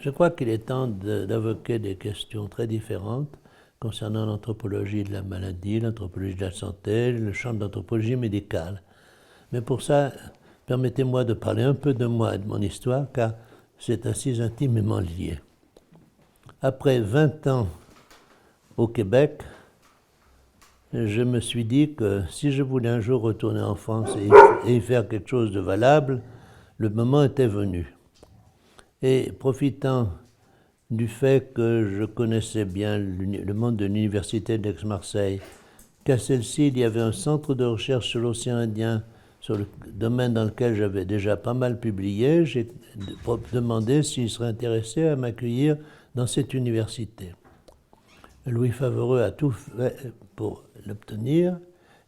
Je crois qu'il est temps d'évoquer des questions très différentes concernant l'anthropologie de la maladie, l'anthropologie de la santé, le champ de l'anthropologie médicale. Mais pour ça, permettez-moi de parler un peu de moi et de mon histoire, car c'est ainsi intimement lié. Après 20 ans au Québec, je me suis dit que si je voulais un jour retourner en France et y faire quelque chose de valable, le moment était venu. Et profitant du fait que je connaissais bien le monde de l'université d'Aix-Marseille, qu'à celle-ci, il y avait un centre de recherche sur l'océan Indien, sur le domaine dans lequel j'avais déjà pas mal publié, j'ai demandé s'il serait intéressé à m'accueillir dans cette université. Louis Favoreux a tout fait pour l'obtenir,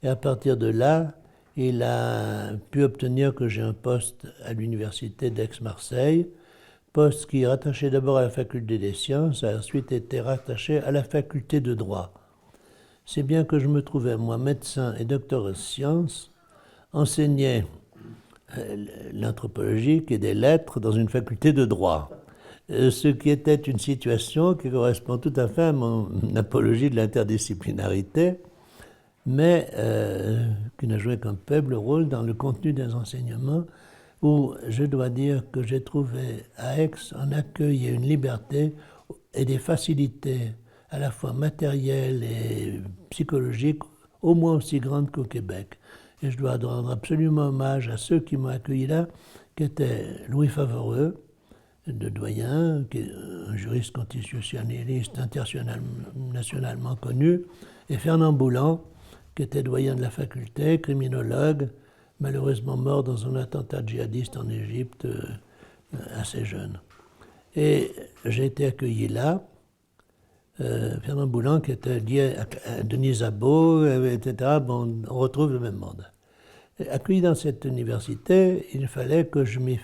et à partir de là, il a pu obtenir que j'ai un poste à l'université d'Aix-Marseille, poste qui est rattaché d'abord à la faculté des sciences, a ensuite été rattaché à la faculté de droit. C'est bien que je me trouvais, moi, médecin et docteur en sciences, enseigner l'anthropologie et des lettres dans une faculté de droit. Ce qui était une situation qui correspond tout à fait à mon apologie de l'interdisciplinarité, mais qui n'a joué qu'un faible rôle dans le contenu des enseignements, où je dois dire que j'ai trouvé à Aix un accueil et une liberté et des facilités à la fois matérielles et psychologiques au moins aussi grandes qu'au Québec. Et je dois rendre absolument hommage à ceux qui m'ont accueilli là, qui étaient Louis Favoreux, de doyen, qui est un juriste constitutionnaliste internationalement connu, et Fernand Boulan, qui était doyen de la faculté, criminologue, malheureusement mort dans un attentat djihadiste en Égypte assez jeune. Et j'ai été accueilli là. Fernand Boulan, qui était lié à Denis Zabot, etc., bon, on retrouve le même monde. Accueilli dans cette université, il fallait que je m'y...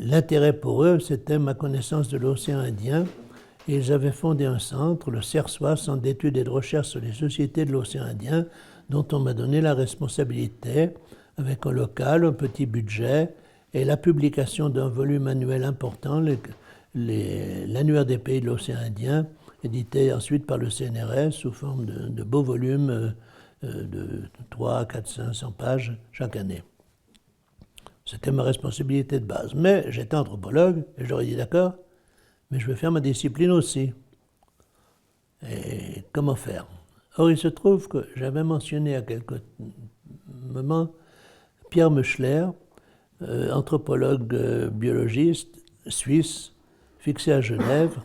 L'intérêt pour eux, c'était ma connaissance de l'océan Indien. Et ils avaient fondé un centre, le CERSOIS, Centre d'études et de recherche sur les sociétés de l'océan Indien, dont on m'a donné la responsabilité, avec un local, un petit budget, et la publication d'un volume annuel important, l'Annuaire des pays de l'océan Indien, édité ensuite par le CNRS sous forme de beaux volumes de 3, 4, 500 pages chaque année. C'était ma responsabilité de base. Mais j'étais anthropologue, et j'aurais dit d'accord, mais je vais faire ma discipline aussi. Et comment faire? Or, il se trouve que j'avais mentionné à quelques moments Pierre Meuchler, anthropologue biologiste suisse, fixé à Genève,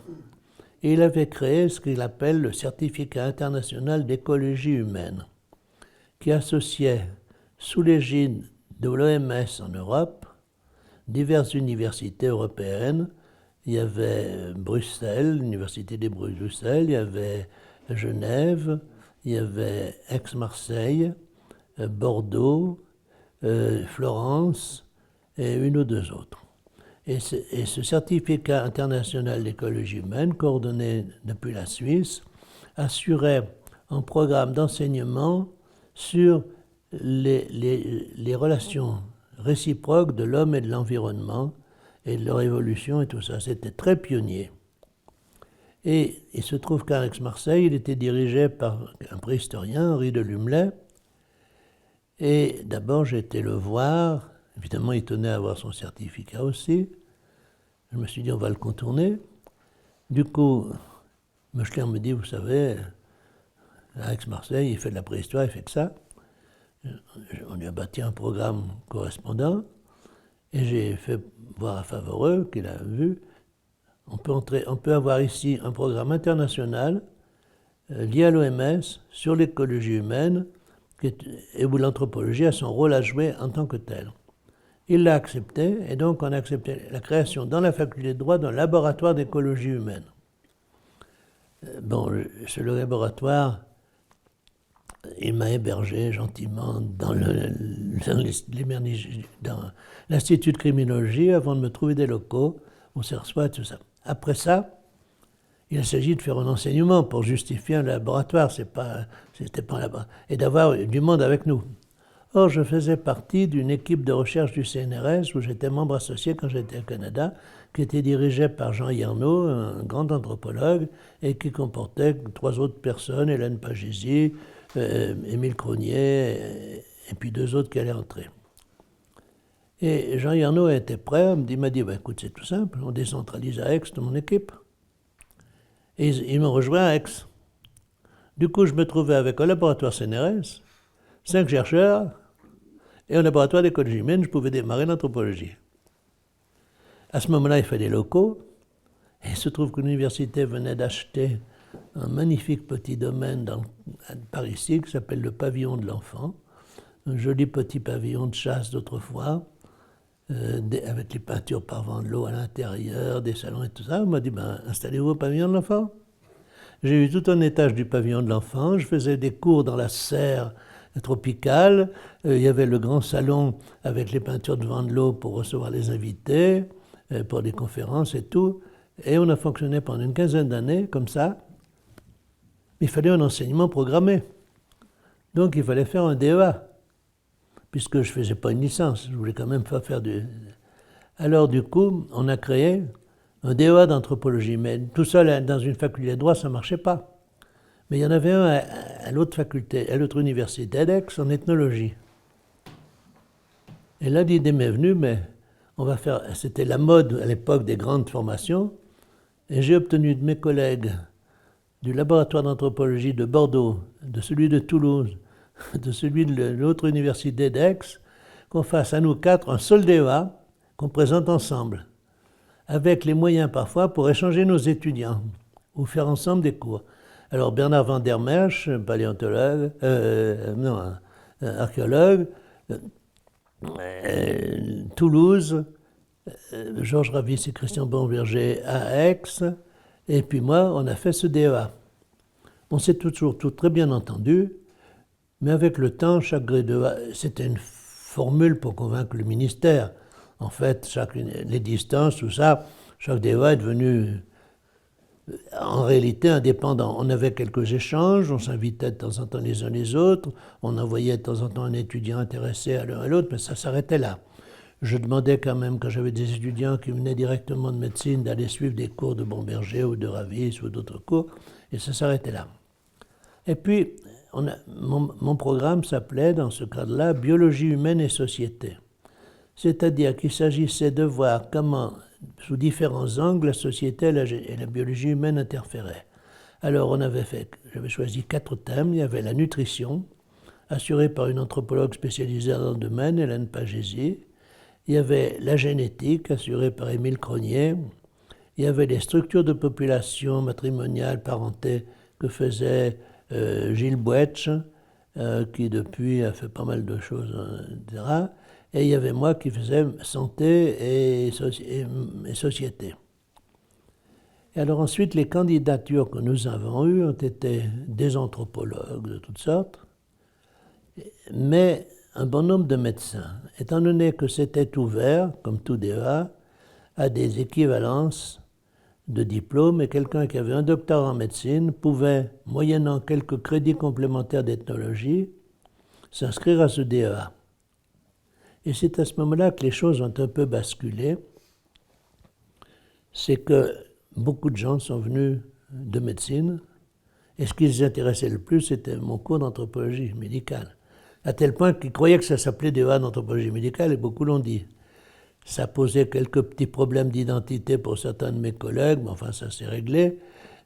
et il avait créé ce qu'il appelle le Certificat international d'écologie humaine, qui associait, sous l'égide de l'OMS en Europe, diverses universités européennes. Il y avait Bruxelles, l'université de Bruxelles, il y avait Genève, il y avait Aix-Marseille, Bordeaux, Florence et une ou deux autres. Et ce certificat international d'écologie humaine, coordonné depuis la Suisse, assurait un programme d'enseignement sur les relations réciproques de l'homme et de l'environnement et de leur évolution et tout ça. C'était très pionnier. Et il se trouve qu'à Aix-Marseille, il était dirigé par un préhistorien, Henri de Lumelay. Et d'abord, j'ai été le voir. Évidemment, il tenait à avoir son certificat aussi. Je me suis dit, on va le contourner. Du coup, Meuchler me dit, vous savez, à Aix-Marseille, il fait de la préhistoire, il fait que ça. On lui a bâti un programme correspondant. Et j'ai fait voir à Favoreux, qu'il a vu, on peut avoir ici un programme international lié à l'OMS sur l'écologie humaine et où l'anthropologie a son rôle à jouer en tant que tel. Il l'a accepté, et donc on a accepté la création dans la faculté de droit d'un laboratoire d'écologie humaine. Bon, c'est le laboratoire il m'a hébergé gentiment dans l'Institut de criminologie avant de me trouver des locaux. On s'y reçoit, tout ça. Après ça, il s'agit de faire un enseignement pour justifier un laboratoire, c'était pas un laboratoire, et d'avoir du monde avec nous. Or, je faisais partie d'une équipe de recherche du CNRS où j'étais membre associé quand j'étais au Canada, qui était dirigée par Jean Yernaud, un grand anthropologue, et qui comportait 3 autres personnes, Hélène Pagési, Émile Cronier, et puis 2 autres qui allaient entrer. Et Jean Yernaud était prêt, il m'a dit, écoute, c'est tout simple, on décentralise à Aix de mon équipe. Et ils m'ont rejoint à Aix. Du coup, je me trouvais avec un laboratoire CNRS, 5 chercheurs, et un laboratoire d'écologie humaine, je pouvais démarrer l'anthropologie. À ce moment-là, il fallait des locaux, et il se trouve que l'université venait d'acheter un magnifique petit domaine par ici, qui s'appelle le pavillon de l'enfant, un joli petit pavillon de chasse d'autrefois, avec les peintures par vent de l'eau à l'intérieur, des salons et tout ça. On m'a dit, installez-vous au pavillon de l'enfant. J'ai eu tout un étage du pavillon de l'enfant, je faisais des cours dans la serre tropicale, il y avait le grand salon avec les peintures de vent de l'eau pour recevoir les invités, pour des conférences et tout, et on a fonctionné pendant une quinzaine d'années comme ça. Il fallait un enseignement programmé, donc il fallait faire un DEA, puisque je ne faisais pas une licence, je voulais quand même pas faire du... Alors du coup, on a créé un DEA d'anthropologie, mais tout seul dans une faculté de droit, ça ne marchait pas. Mais il y en avait un à l'autre faculté, à l'autre université, d'Aix, en ethnologie. Et là, l'idée m'est venue, mais on va faire... C'était la mode à l'époque des grandes formations, et j'ai obtenu de mes collègues du laboratoire d'anthropologie de Bordeaux, de celui de Toulouse, de celui de l'autre université d'Aix, qu'on fasse à nous 4 un seul DEA qu'on présente ensemble, avec les moyens parfois pour échanger nos étudiants ou faire ensemble des cours. Alors Bernard van der Merch, paléontologue, archéologue, Toulouse, Georges Ravis et Christian Bonverger à Aix, et puis moi, on a fait ce DEA. On s'est toujours tout très bien entendu, mais avec le temps, chaque DEA, c'était une formule pour convaincre le ministère. En fait, les distances, tout ça, chaque DEA est devenu en réalité indépendant. On avait quelques échanges, on s'invitait de temps en temps les uns les autres, on envoyait de temps en temps un étudiant intéressé à l'un à l'autre, mais ça s'arrêtait là. Je demandais quand même, quand j'avais des étudiants qui venaient directement de médecine, d'aller suivre des cours de Bomberger ou de Ravis ou d'autres cours, et ça s'arrêtait là. Et puis, mon programme s'appelait, dans ce cadre-là, Biologie humaine et société. C'est-à-dire qu'il s'agissait de voir comment, sous différents angles, la société et la biologie humaine interféraient. Alors, j'avais choisi 4 thèmes. Il y avait la nutrition, assurée par une anthropologue spécialisée dans le domaine, Hélène Pagési. Il y avait la génétique, assurée par Émile Cronier. Il y avait les structures de population matrimoniale, parenté, que faisait Gilles Boetsch, qui depuis a fait pas mal de choses, etc. Et il y avait moi qui faisais santé et société. Et alors ensuite, les candidatures que nous avons eues ont été des anthropologues de toutes sortes, mais un bon nombre de médecins, étant donné que c'était ouvert, comme tout DEA, à des équivalences de diplôme, et quelqu'un qui avait un doctorat en médecine pouvait, moyennant quelques crédits complémentaires d'ethnologie, s'inscrire à ce DEA. Et c'est à ce moment-là que les choses ont un peu basculé. C'est que beaucoup de gens sont venus de médecine, et ce qui les intéressait le plus, c'était mon cours d'anthropologie médicale. À tel point qu'ils croyaient que ça s'appelait DEA d'anthropologie médicale, et beaucoup l'ont dit. Ça posait quelques petits problèmes d'identité pour certains de mes collègues, mais enfin ça s'est réglé.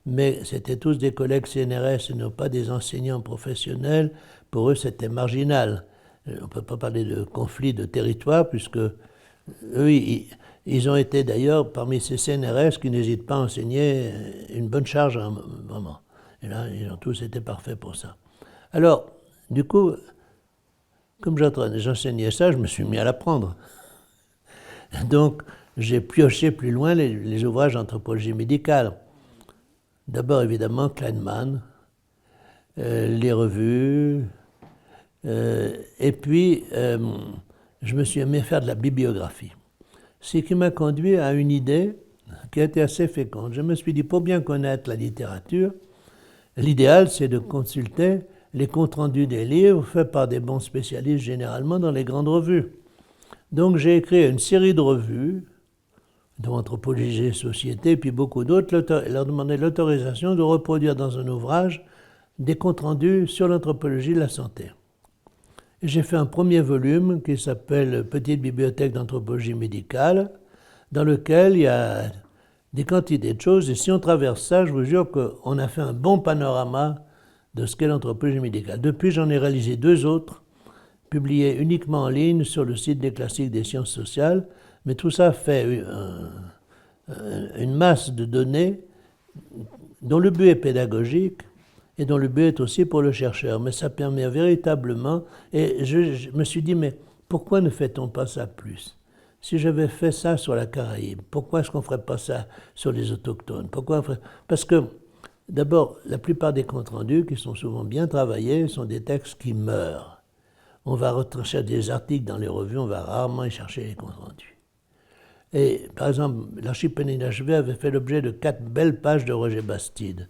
Mais c'était tous des collègues CNRS et non pas des enseignants professionnels. Pour eux, c'était marginal. On ne peut pas parler de conflit de territoire, puisque eux, ils ont été d'ailleurs parmi ces CNRS qui n'hésitent pas à enseigner une bonne charge à un moment. Et là, ils ont tous été parfaits pour ça. Alors, du coup, comme j'enseignais ça, je me suis mis à l'apprendre. Donc, j'ai pioché plus loin les ouvrages d'anthropologie médicale. D'abord, évidemment, Kleinman, les revues, et puis je me suis aimé faire de la bibliographie. Ce qui m'a conduit à une idée qui a été assez féconde. Je me suis dit, pour bien connaître la littérature, l'idéal c'est de consulter les comptes rendus des livres faits par des bons spécialistes généralement dans les grandes revues. Donc j'ai écrit une série de revues, dont Anthropologie et Société, puis beaucoup d'autres, leur demander l'autorisation de reproduire dans un ouvrage des comptes rendus sur l'anthropologie de la santé. Et j'ai fait un premier volume qui s'appelle Petite bibliothèque d'anthropologie médicale, dans lequel il y a des quantités de choses, et si on traverse ça, je vous jure qu'on a fait un bon panorama de ce qu'est l'anthropologie médicale. Depuis, j'en ai réalisé 2 autres, publiés uniquement en ligne sur le site des classiques des sciences sociales, mais tout ça fait une masse de données dont le but est pédagogique et dont le but est aussi pour le chercheur. Mais ça permet véritablement, et je me suis dit, mais pourquoi ne fait-on pas ça plus ? Si j'avais fait ça sur la Caraïbe, pourquoi est-ce qu'on ne ferait pas ça sur les autochtones ? Parce que, d'abord, la plupart des comptes rendus, qui sont souvent bien travaillés, sont des textes qui meurent. On va rechercher des articles dans les revues, on va rarement y chercher les comptes rendus. Et par exemple, l'archipel inachevé avait fait l'objet de 4 belles pages de Roger Bastide.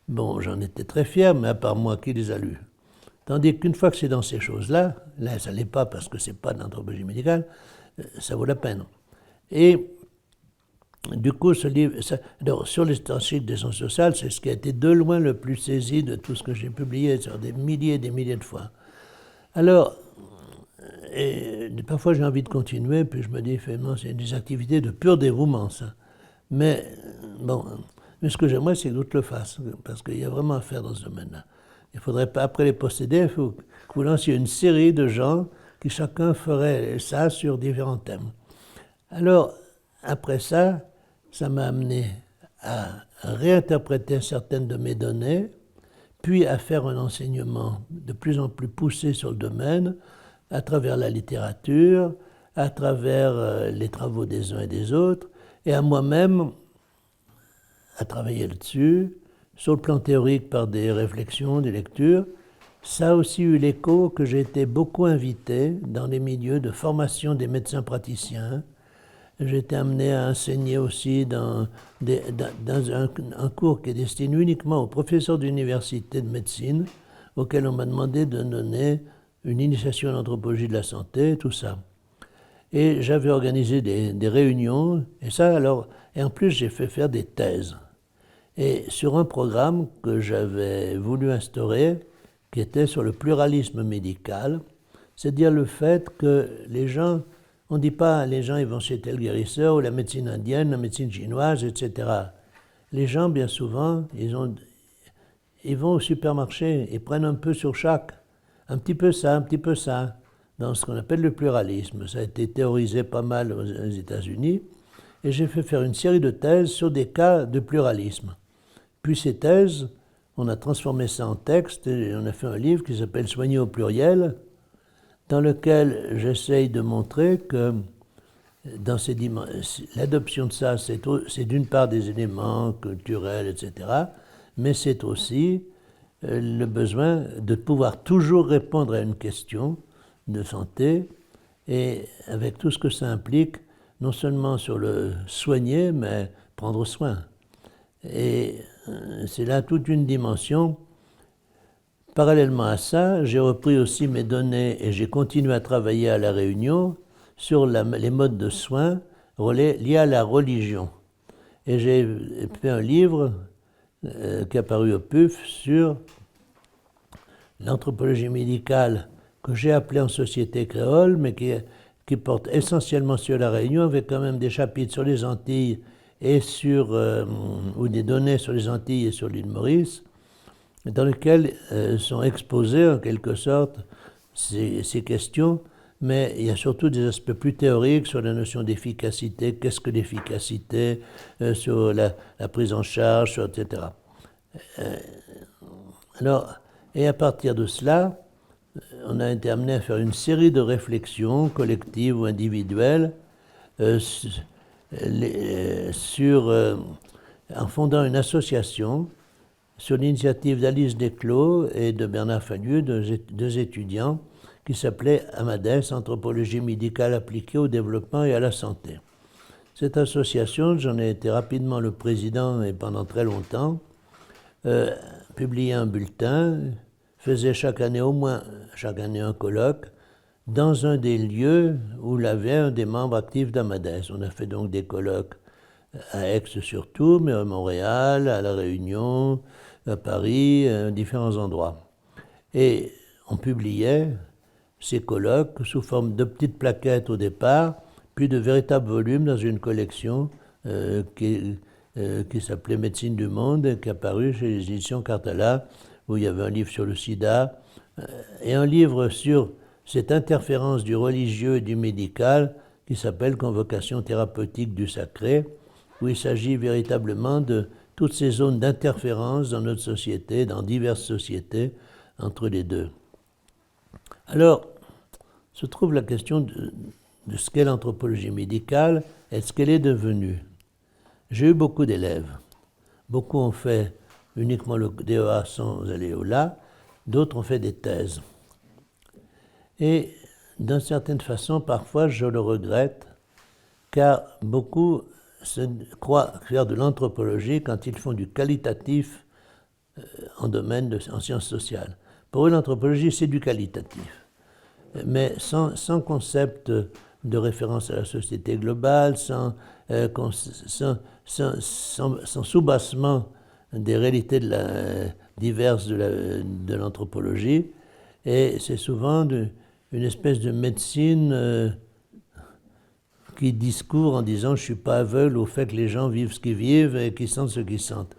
Bon, j'en étais très fier, mais à part moi, qui les a lus ? Tandis qu'une fois que c'est dans ces choses-là, là ça ne l'est pas parce que ce n'est pas de l'anthropologie médicale, ça vaut la peine. Et du coup, ce livre, sur les statistiques des sciences sociales, c'est ce qui a été de loin le plus saisi de tout ce que j'ai publié sur des milliers et des milliers de fois. Alors, et parfois j'ai envie de continuer, puis je me dis, finalement, c'est des activités de pur dévouement, ça. Mais, bon, mais ce que j'aimerais, c'est que d'autres le fassent, parce qu'il y a vraiment à faire dans ce domaine-là. Il ne faudrait pas, après les posséder, il faut que vous lanciez une série de gens qui chacun ferait ça sur différents thèmes. Alors, après ça, ça m'a amené à réinterpréter certaines de mes données, puis à faire un enseignement de plus en plus poussé sur le domaine, à travers la littérature, à travers les travaux des uns et des autres, et à moi-même à travailler là-dessus, sur le plan théorique par des réflexions, des lectures. Ça a aussi eu l'écho que j'ai été beaucoup invité dans les milieux de formation des médecins praticiens. J'ai été amené à enseigner aussi dans un cours qui est destiné uniquement aux professeurs d'université de médecine, auquel on m'a demandé de donner une initiation à l'anthropologie de la santé, tout ça. Et j'avais organisé des réunions, et en plus j'ai fait faire des thèses. Et sur un programme que j'avais voulu instaurer, qui était sur le pluralisme médical, c'est-à-dire le fait que les gens, on ne dit pas les gens ils vont chez tel guérisseur ou la médecine indienne, la médecine chinoise, etc. Les gens, bien souvent, ils vont au supermarché et prennent un peu sur chaque, un petit peu ça, dans ce qu'on appelle le pluralisme. Ça a été théorisé pas mal aux États-Unis, et j'ai fait faire une série de thèses sur des cas de pluralisme. Puis ces thèses, on a transformé ça en texte et on a fait un livre qui s'appelle « Soigner au pluriel », dans lequel j'essaye de montrer que dans l'adoption de ça, c'est d'une part des éléments culturels, etc., mais c'est aussi le besoin de pouvoir toujours répondre à une question de santé, et avec tout ce que ça implique, non seulement sur le soigner, mais prendre soin. Et c'est là toute une dimension. Parallèlement à ça, j'ai repris aussi mes données et j'ai continué à travailler à La Réunion sur les modes de soins liés à la religion. Et j'ai fait un livre qui est apparu au PUF sur l'anthropologie médicale que j'ai appelée en société créole, mais qui porte essentiellement sur La Réunion, avec quand même des chapitres sur les Antilles et ou des données sur les Antilles et sur l'île Maurice, dans lesquelles sont exposées en quelque sorte ces questions, mais il y a surtout des aspects plus théoriques sur la notion d'efficacité, qu'est-ce que l'efficacité, sur la prise en charge, etc. Et à partir de cela, on a été amené à faire une série de réflexions collectives ou individuelles en fondant une association sur l'initiative d'Alice Desclos et de Bernard Fallieu, deux étudiants, qui s'appelait AMADES, Anthropologie médicale appliquée au développement et à la santé. Cette association, j'en ai été rapidement le président et pendant très longtemps, publiait un bulletin, faisait chaque année un colloque dans un des lieux où il avait un des membres actifs d'AMADES. On a fait donc des colloques à Aix surtout, mais à Montréal, à La Réunion, à Paris, à différents endroits. Et on publiait ces colloques sous forme de petites plaquettes au départ, puis de véritables volumes dans une collection qui s'appelait Médecine du Monde, qui est apparue chez les éditions Cartala, où il y avait un livre sur le sida et un livre sur cette interférence du religieux et du médical qui s'appelle Convocation thérapeutique du sacré, où il s'agit véritablement de toutes ces zones d'interférence dans notre société, dans diverses sociétés, entre les deux. Alors, se trouve la question de ce qu'est l'anthropologie médicale et de ce qu'elle est devenue. J'ai eu beaucoup d'élèves. Beaucoup ont fait uniquement le DEA sans aller au-delà, d'autres ont fait des thèses. Et d'une certaine façon, parfois, je le regrette, car beaucoup croient faire de l'anthropologie quand ils font du qualitatif en sciences sociales. Pour eux, l'anthropologie, c'est du qualitatif, mais sans concept de référence à la société globale, sans soubassement des réalités diverses de l'anthropologie. Et c'est souvent une espèce de médecine qui discourt en disant « je ne suis pas aveugle au fait que les gens vivent ce qu'ils vivent et qu'ils sentent ce qu'ils sentent ».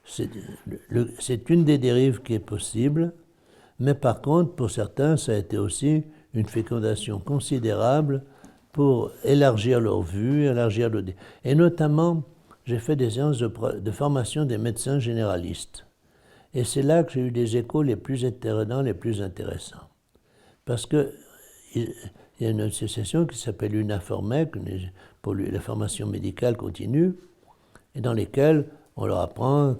C'est une des dérives qui est possible, mais par contre, pour certains, ça a été aussi une fécondation considérable pour élargir leur vue, Et notamment, j'ai fait des séances de formation des médecins généralistes. Et c'est là que j'ai eu les échos les plus étonnants, les plus intéressants. Parce qu'il y a une association qui s'appelle UNAFORMEC, pour la formation médicale continue, et dans lesquelles on leur apprend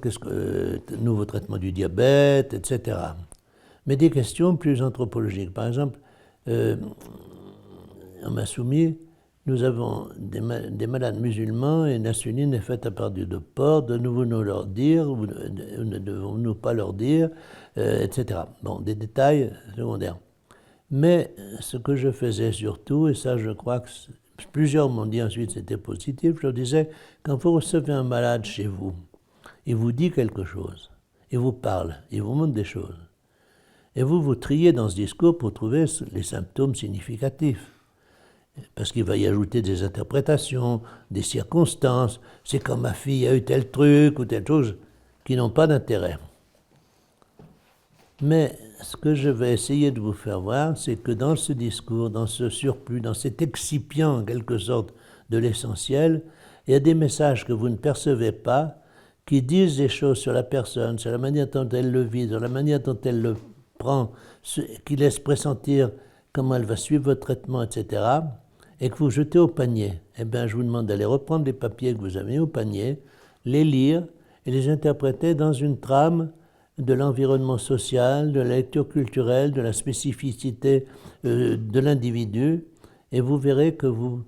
nouveau traitement du diabète, etc. Mais des questions plus anthropologiques. Par exemple, on m'a soumis, nous avons des malades musulmans et l'insuline est faite à partir de porc, devons-nous leur dire ou ne devons-nous pas leur dire, etc. Bon, des détails secondaires. Mais ce que je faisais surtout, et ça je crois que plusieurs m'ont dit ensuite c'était positif, je leur disais, quand vous recevez un malade chez vous, il vous dit quelque chose, il vous parle, il vous montre des choses. Et vous triez dans ce discours pour trouver les symptômes significatifs. Parce qu'il va y ajouter des interprétations, des circonstances. C'est comme ma fille a eu tel truc ou telle chose qui n'ont pas d'intérêt. Mais ce que je vais essayer de vous faire voir, c'est que dans ce discours, dans ce surplus, dans cet excipient en quelque sorte de l'essentiel, il y a des messages que vous ne percevez pas, qui disent des choses sur la personne, sur la manière dont elle le vit, sur la manière dont elle le prend, qui laissent pressentir comment elle va suivre votre traitement, etc., et que vous jetez au panier. Eh bien, je vous demande d'aller reprendre les papiers que vous avez au panier, les lire et les interpréter dans une trame de l'environnement social, de la lecture culturelle, de la spécificité de l'individu, et vous verrez que vous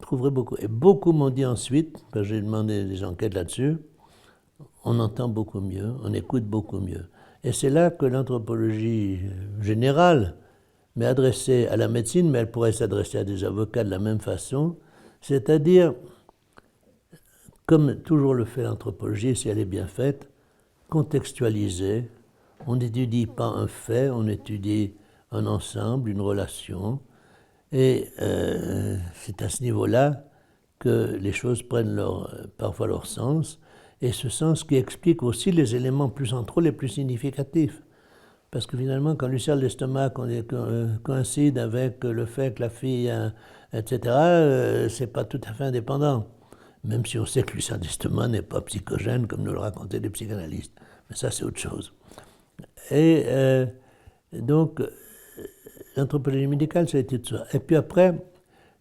trouverez beaucoup. Et beaucoup m'ont dit ensuite, parce que j'ai demandé des enquêtes là-dessus, on entend beaucoup mieux, on écoute beaucoup mieux. Et c'est là que l'anthropologie générale, mais adressée à la médecine, mais elle pourrait s'adresser à des avocats de la même façon, c'est-à-dire, comme toujours le fait l'anthropologie, si elle est bien faite, contextualiser. On n'étudie pas un fait, on étudie un ensemble, une relation, et c'est à ce niveau-là que les choses prennent parfois leur sens, et ce sens qui explique aussi les éléments plus centraux, les plus significatifs. Parce que finalement, quand l'ulcère de l'estomac coïncide avec le fait que la fille, etc., c'est pas tout à fait indépendant. Même si on sait que l'ulcère d'estomac n'est pas psychogène, comme nous le racontaient les psychanalystes. Mais ça, c'est autre chose. Et donc, l'anthropologie médicale, ça a été tout ça. Et puis après,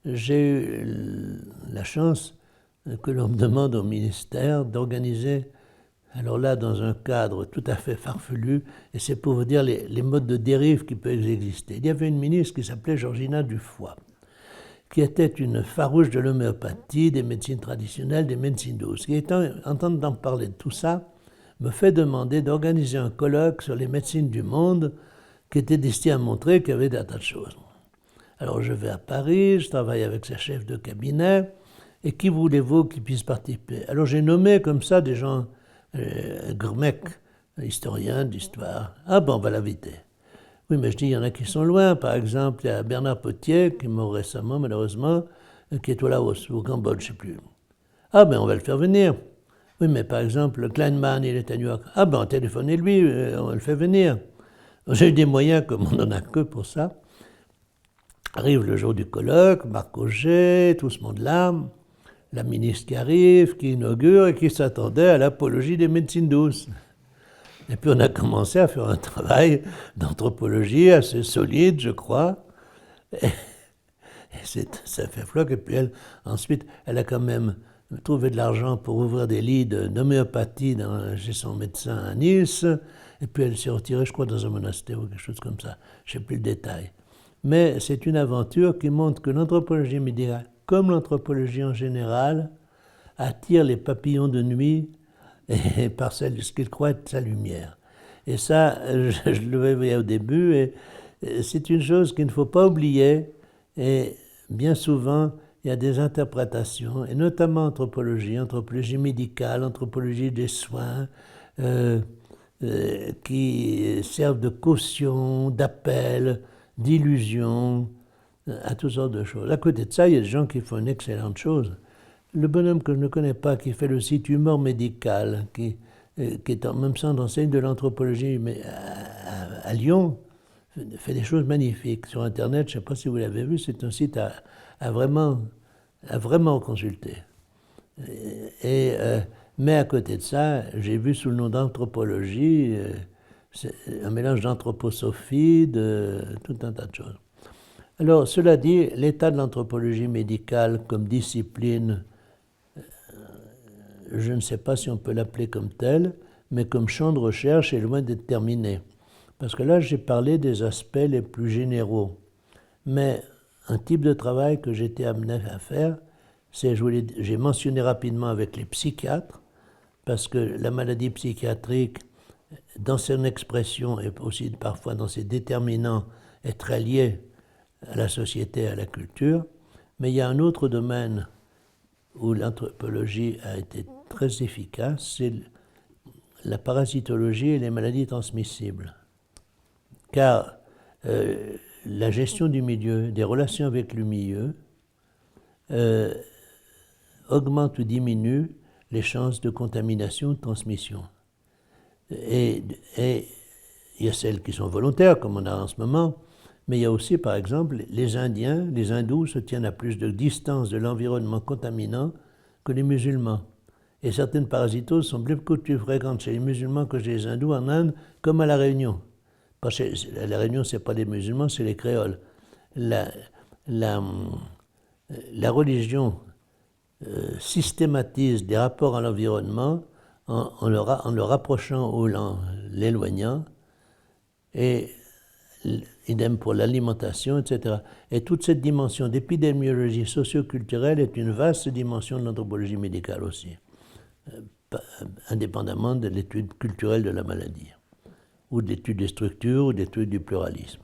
j'ai eu la chance que l'on me demande au ministère d'organiser Alors là, dans un cadre tout à fait farfelu, et c'est pour vous dire les modes de dérive qui peuvent exister. Il y avait une ministre qui s'appelait Georgina Dufoy, qui était une farouche de l'homéopathie, des médecines traditionnelles, des médecines douces, qui, entendant parler de tout ça, me fait demander d'organiser un colloque sur les médecines du monde qui était destiné à montrer qu'il y avait des tas de choses. Alors je vais à Paris, je travaille avec sa chef de cabinet, et qui voulez-vous qui puisse participer? Alors j'ai nommé comme ça des gens, Grmec, historien d'histoire. Ah bon, on va l'inviter. Oui, mais je dis, il y en a qui sont loin. Par exemple, il y a Bernard Potier, qui est mort récemment, malheureusement, qui est au Laos, ou au Cambodge, je ne sais plus. Ah ben, on va le faire venir. Oui, mais par exemple, le Kleinman, il est à New York. Ah ben, téléphonez-lui, on le fait venir. J'ai eu des moyens, comme on n'en a que pour ça. Arrive le jour du colloque, Marc Auger, tout ce monde-là, la ministre qui arrive, qui inaugure et qui s'attendait à l'apologie des médecines douces. Et puis on a commencé à faire un travail d'anthropologie assez solide, je crois. Et ça fait floc. Et puis ensuite, elle a quand même trouvé de l'argent pour ouvrir des lits d'homéopathie chez son médecin à Nice. Et puis elle s'est retirée, je crois, dans un monastère ou quelque chose comme ça. Je ne sais plus le détail. Mais c'est une aventure qui montre que l'anthropologie médicale, comme l'anthropologie en général, attire les papillons de nuit et par ce qu'ils croient être sa lumière. Et ça, je le voyais au début, et c'est une chose qu'il ne faut pas oublier, et bien souvent, il y a des interprétations, et notamment anthropologie médicale, anthropologie des soins, qui servent de caution, d'appel, d'illusion, à toutes sortes de choses. À côté de ça, il y a des gens qui font une excellente chose. Le bonhomme que je ne connais pas, qui fait le site Humor Médical, qui est en même temps d'enseigne de l'anthropologie mais à Lyon, fait des choses magnifiques. Sur Internet, je ne sais pas si vous l'avez vu, c'est un site à vraiment consulter. Mais à côté de ça, j'ai vu sous le nom d'anthropologie un mélange d'anthroposophie, de tout un tas de choses. Alors, cela dit, l'état de l'anthropologie médicale comme discipline, je ne sais pas si on peut l'appeler comme tel, mais comme champ de recherche est loin d'être terminé. Parce que là, j'ai parlé des aspects les plus généraux. Mais un type de travail que j'étais amené à faire, c'est, j'ai mentionné rapidement avec les psychiatres, parce que la maladie psychiatrique, dans son expression et aussi parfois dans ses déterminants, est très liée à la société, à la culture. Mais il y a un autre domaine où l'anthropologie a été très efficace, c'est la parasitologie et les maladies transmissibles. Car la gestion du milieu, des relations avec le milieu, augmente ou diminue les chances de contamination ou de transmission. Et il y a celles qui sont volontaires, comme on a en ce moment, mais il y a aussi, par exemple, les Indiens, les hindous se tiennent à plus de distance de l'environnement contaminant que les musulmans. Et certaines parasitoses sont beaucoup plus fréquentes chez les musulmans que chez les hindous en Inde, comme à La Réunion. Parce que à La Réunion, ce n'est pas les musulmans, c'est les créoles. La religion systématise des rapports à l'environnement en le rapprochant ou en l'éloignant, et idem pour l'alimentation, etc. Et toute cette dimension d'épidémiologie socio-culturelle est une vaste dimension de l'anthropologie médicale aussi, indépendamment de l'étude culturelle de la maladie, ou de l'étude des structures, ou de l'étude du pluralisme.